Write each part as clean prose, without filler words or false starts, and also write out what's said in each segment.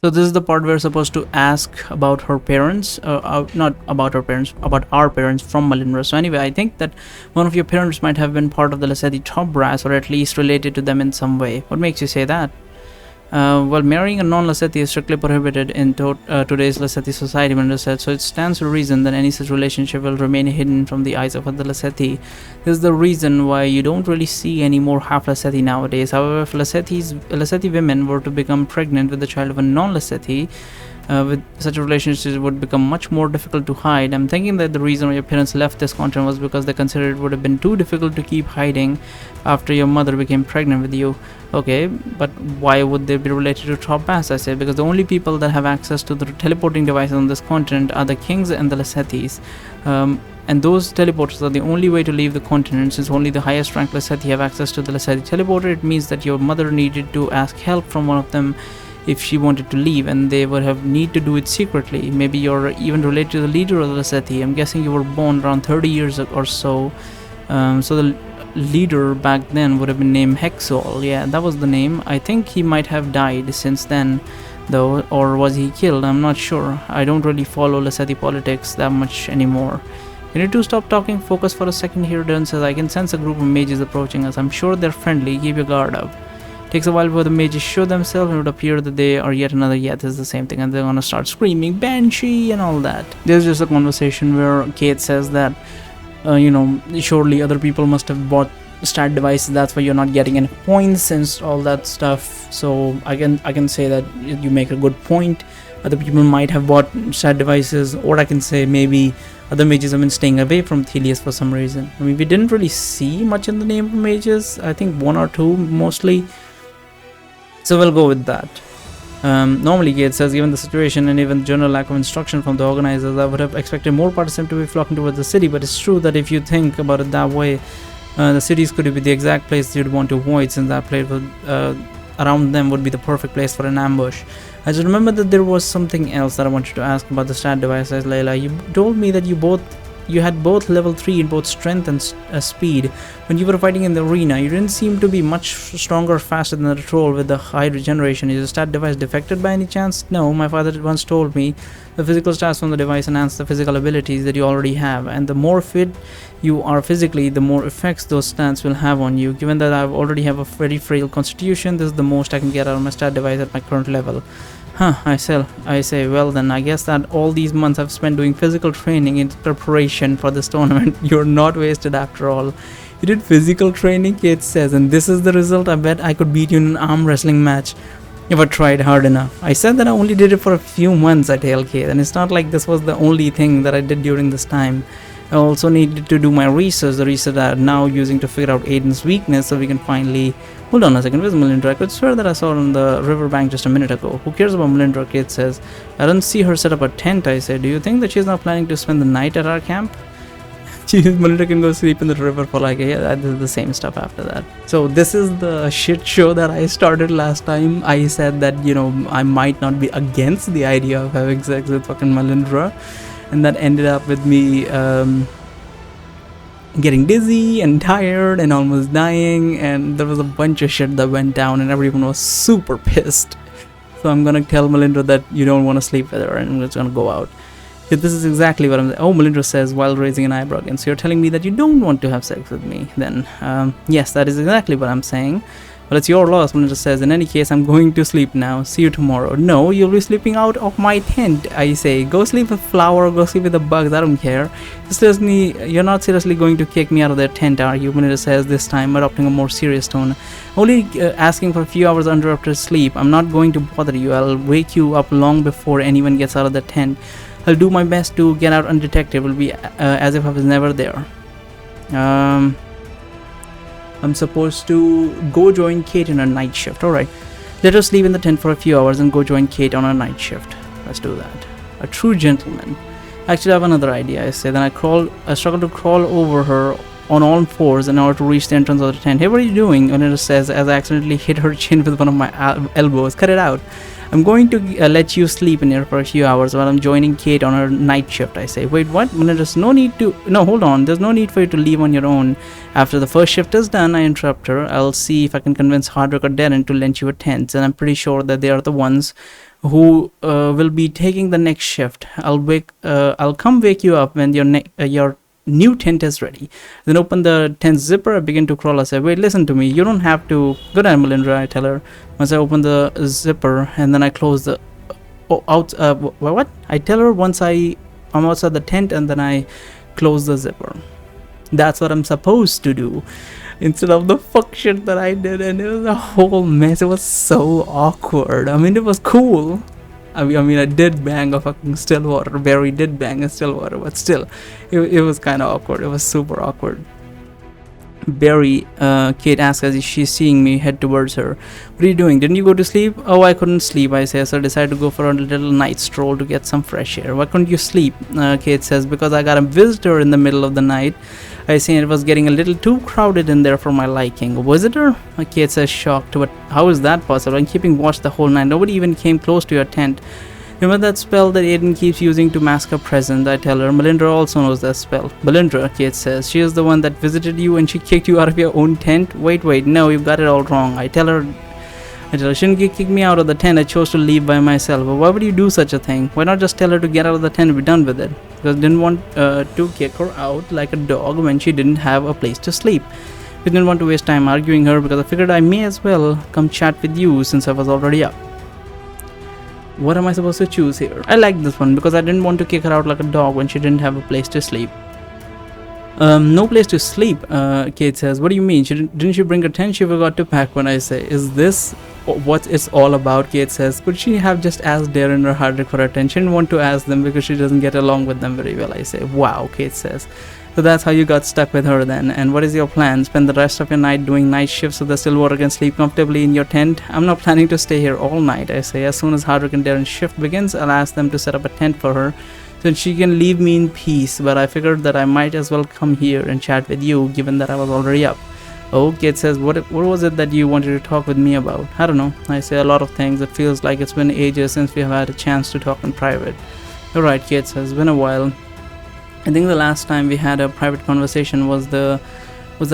So this is the part we're supposed to ask about her parents, not about her parents, about our parents from Malindra. So anyway, I think that one of your parents might have been part of the Lassethi top brass, or at least related to them in some way. What makes you say that? Well, marrying a non-Lassethi is strictly prohibited in today's Lassethi society, Malindra said, so it stands to reason that any such relationship will remain hidden from the eyes of other Lassethi. This is the reason why you don't really see any more half Lassethi nowadays. However, if Lassethi women were to become pregnant with the child of a non-Lassethi, with such a relationship would become much more difficult to hide. I'm thinking that the reason why your parents left this continent was because they considered it would have been too difficult to keep hiding after your mother became pregnant with you. Okay, but why would they be related to top brass? I say because the only people that have access to the teleporting devices on this continent are the kings and the Lassethis. And those teleporters are the only way to leave the continent. Since only the highest ranked Lassethi have access to the Lassethi teleporter, it means that your mother needed to ask help from one of them if she wanted to leave, and they would have need to do it secretly. Maybe you're even related to the leader of the Lassethi. I'm guessing you were born around 30 years or so. So the leader back then would have been named Hexol. Yeah, that was the name. I think he might have died since then though, or was he killed? I'm not sure. I don't really follow Lassethi politics that much anymore. You need to stop talking, focus for a second here. Dun says, I can sense a group of mages approaching us. I'm sure they're friendly, keep your guard up. Takes a while before the mages show themselves, and it would appear that they are yet another. Yeah, this is the same thing, and they're gonna start screaming Banshee and all that. There's just a conversation where Kate says that surely other people must have bought stat devices, that's why you're not getting any points and all that stuff. So I can say that you make a good point. Other people might have bought stat devices, or I can say maybe other mages have been staying away from Thelius for some reason. I mean, we didn't really see much in the name of mages. I think one or two mostly. So we'll go with that. Normally, Gates says, given the situation and even the general lack of instruction from the organizers, I would have expected more participants to be flocking towards the city. But it's true that if you think about it that way, the cities could be the exact place you'd want to avoid, since that place would, around them would be the perfect place for an ambush. I just remember that there was something else that I wanted to ask about the stat devices, Layla. You told me that you had both level 3 in both strength and speed. When you were fighting in the arena, you didn't seem to be much stronger or faster than the troll with the high regeneration. Is the stat device defected by any chance? No, my father once told me the physical stats from the device enhance the physical abilities that you already have, and the more fit you are physically, the more effects those stats will have on you. Given that I already have a very frail constitution, this is the most I can get out of my stat device at my current level. Huh, I say, well then, I guess that all these months I've spent doing physical training in preparation for this tournament, you're not wasted after all. You did physical training, Kate says, and this is the result. I bet I could beat you in an arm wrestling match if I tried hard enough. I said that I only did it for a few months, I tell Kate, and it's not like this was the only thing that I did during this time. I also needed to do my research, the research that I'm now using to figure out Aiden's weakness, so we can finally... Hold on a second, where's Melindra? I could swear that I saw her on the riverbank just a minute ago. Who cares about Melindra? Kate says. I don't see her set up a tent, I say. Do you think that she's not planning to spend the night at our camp? Melindra can go sleep in the river for like, yeah, this is the same stuff after that. So this is the shit show that I started last time. I said that, I might not be against the idea of having sex with fucking Melindra. And that ended up with me getting dizzy and tired and almost dying, and there was a bunch of shit that went down and everyone was super pissed. So I'm gonna tell Melindra that you don't want to sleep with her and I'm just gonna go out. Yeah, this is exactly what I'm saying. Oh, Melindra says while raising an eyebrow again. So you're telling me that you don't want to have sex with me then? Yes, that is exactly what I'm saying. But it's your loss, Melindra says. In any case, I'm going to sleep now. See you tomorrow. No, you'll be sleeping out of my tent, I say. Go sleep with Flower, go sleep with the bugs, I don't care. You're not seriously going to kick me out of their tent, are you? Melindra says, this time adopting a more serious tone. Only asking for a few hours uninterrupted sleep. I'm not going to bother you. I'll wake you up long before anyone gets out of the tent. I'll do my best to get out undetected. It will be as if I was never there. I'm supposed to go join Kate in her night shift. Alright. Let her sleep in the tent for a few hours and go join Kate on her night shift. Let's do that. A true gentleman. Actually, I have another idea, I say. Then I struggle to crawl over her on all fours in order to reach the entrance of the tent. Hey, what are you doing? Melindra says as I accidentally hit her chin with one of my elbows. Cut it out. I'm going to let you sleep in here for a few hours while I'm joining Kate on her night shift, I say. Wait, what? There's no need to... No, hold on. There's no need for you to leave on your own. After the first shift is done, I interrupt her. I'll see if I can convince Hardwick or Darren to lend you a tent. And I'm pretty sure that they are the ones who will be taking the next shift. I'll come wake you up when your new tent is ready. Then open the tent zipper. I begin to crawl. I say, wait, listen to me. You don't have to. Good, Melindra, I tell her. Once I open the zipper and then I close the what? I tell her once I'm outside the tent and then I close the zipper. That's what I'm supposed to do instead of the fuck shit that I did, and it was a whole mess. It was so awkward. I mean, it was cool. I mean, I did bang a fucking Stillwater. Barry did bang a Stillwater, but still, it was kind of awkward. It was super awkward. Barry, Kate asks as she's seeing me head towards her. What are you doing? Didn't you go to sleep? Oh, I couldn't sleep, I say, so I decided to go for a little night stroll to get some fresh air. Why couldn't you sleep? Kate says, because I got a visitor in the middle of the night. I say it was getting a little too crowded in there for my liking. A visitor? Kate says, shocked. But how is that possible? I'm keeping watch the whole night. Nobody even came close to your tent. Remember that spell that Aiden keeps using to mask her presence? I tell her. Melindra also knows that spell. Melindra, Kate says. She is the one that visited you and she kicked you out of your own tent? Wait, no, you've got it all wrong. I tell her, shouldn't you kick me out of the tent? I chose to leave by myself. But why would you do such a thing? Why not just tell her to get out of the tent and be done with it? Because I didn't want to kick her out like a dog when she didn't have a place to sleep. We didn't want to waste time arguing her because I figured I may as well come chat with you since I was already up. What am I supposed to choose here? I like this one because I didn't want to kick her out like a dog when she didn't have a place to sleep. No place to sleep, Kate says. What do you mean? Didn't she bring her tent? She forgot to pack. When I say, is this what it's all about? Kate says. Could she have just asked Darren or Hardrick for her tent? She didn't want to ask them because she doesn't get along with them very well. I say, wow, Kate says. So that's how you got stuck with her then. And what is your plan? Spend the rest of your night doing night shifts so that Stillwater can sleep comfortably in your tent? I'm not planning to stay here all night, I say. As soon as Hardrick and Darren's shift begins, I'll ask them to set up a tent for her so she can leave me in peace. But I figured that I might as well come here and chat with you given that I was already up. Oh, Kate says, what was it that you wanted to talk with me about? I don't know. I say a lot of things. It feels like it's been ages since we have had a chance to talk in private. Alright, Kate says, it's been a while. I think the last time we had a private conversation was the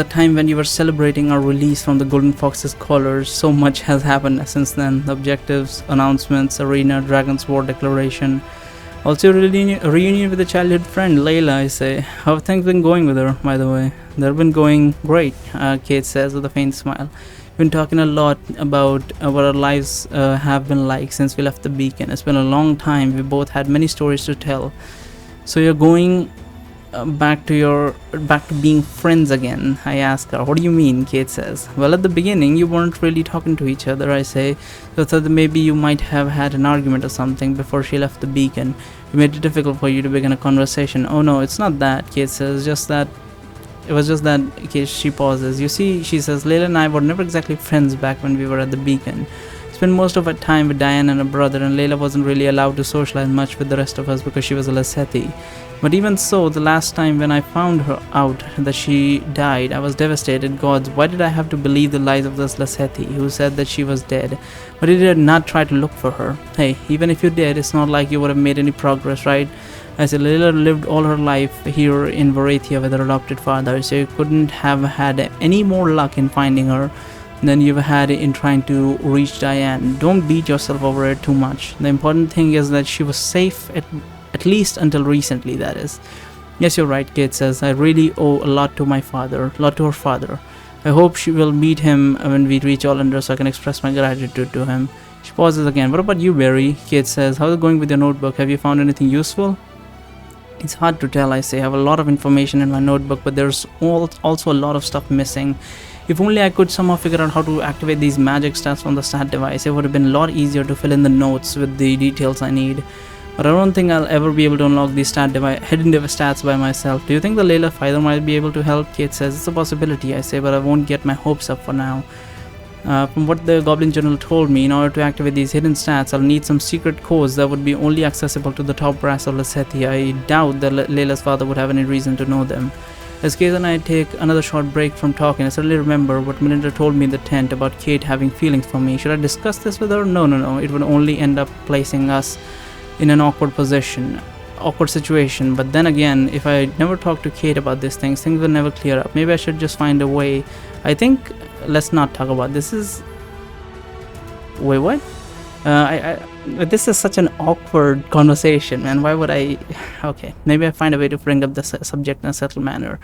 time when you were celebrating our release from the Golden Fox's collars. So much has happened since then. The objectives, announcements, arena, Dragon's War declaration. Also a reunion with a childhood friend, Layla, I say. How have things been going with her, by the way? They've been going great, Kate says with a faint smile. We've been talking a lot about what our lives have been like since we left the beacon. It's been a long time. We both had many stories to tell. So you're going back to being friends again? I ask her. What do you mean? Kate says. Well, at the beginning you weren't really talking to each other, I say. So I thought that maybe you might have had an argument or something before she left the beacon. It made it difficult for you to begin a conversation. Oh no, it's not that, Kate says. It was just that. Kate, she pauses. You see, she says, Layla and I were never exactly friends back when we were at the beacon. Spent most of her time with Diane and her brother, and Layla wasn't really allowed to socialize much with the rest of us because she was a Lasethi. But even so, the last time when I found her out that she died, I was devastated. Gods, why did I have to believe the lies of this Lasethi who said that she was dead? But he did not try to look for her. Hey, even if you did, it's not like you would have made any progress, right? I said, Layla lived all her life here in Varathia with her adopted father, so you couldn't have had any more luck in finding her than you've had in trying to reach Diane. Don't beat yourself over it too much. The important thing is that she was safe, at least until recently, that is. Yes, you're right, Kate says. I really owe a lot to my father, a lot to her father. I hope she will meet him when we reach Olander so I can express my gratitude to him. She pauses again. What about you, Barry? Kate says. How's it going with your notebook? Have you found anything useful? It's hard to tell, I say. I have a lot of information in my notebook, but there's also a lot of stuff missing. If only I could somehow figure out how to activate these magic stats on the stat device, it would have been a lot easier to fill in the notes with the details I need. But I don't think I'll ever be able to unlock these hidden stats by myself. Do you think the Layla Fighter might be able to help? Kate says. It's a possibility, I say, but I won't get my hopes up for now. From what the Goblin General told me, in order to activate these hidden stats, I'll need some secret codes that would be only accessible to the top brass of Lasethi. I doubt that Layla's father would have any reason to know them. As Kate and I take another short break from talking, I suddenly remember what Melinda told me in the tent about Kate having feelings for me. Should I discuss this with her? No. It would only end up placing us in an awkward situation. But then again, if I never talk to Kate about these things will never clear up. Maybe I should just find a way. I think let's not talk about this. Wait, what? This is such an awkward conversation, man. Why would I? Okay, maybe I find a way to bring up the subject in a subtle manner.